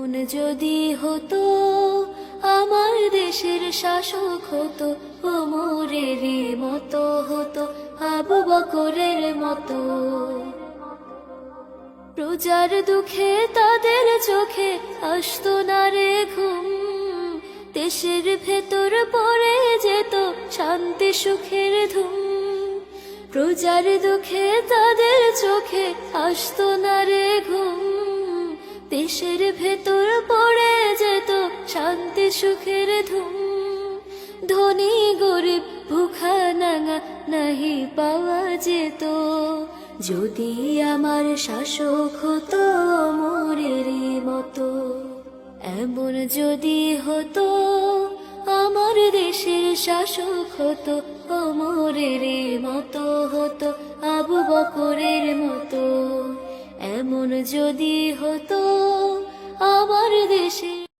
এমন যদি হতো আমার দেশের শাসক হতো ওমরেরই মতো হতো, আবু বকরের মতো। প্রজার দুঃখে তাদের চোখে আসতো না রে ঘুম, দেশের ভেতর পড়ে যেত শান্তি সুখের ধুম। প্রজার দুঃখে তাদের চোখে আসতো না রে ঘুম, দেশের ভেতর পড়ে যেত শান্তি সুখের ধুম। ধনী গরিব ভুখা নাঙা নাহি পাওয়া যেত, যদি আমার শাসক হতো ওমরেরই মতো। এমন যদি হতো আমার দেশের শাসক হতো ওমরেরই মতো হতো, আবু বকরের মতো। এমন যদি হতো আমার দেশের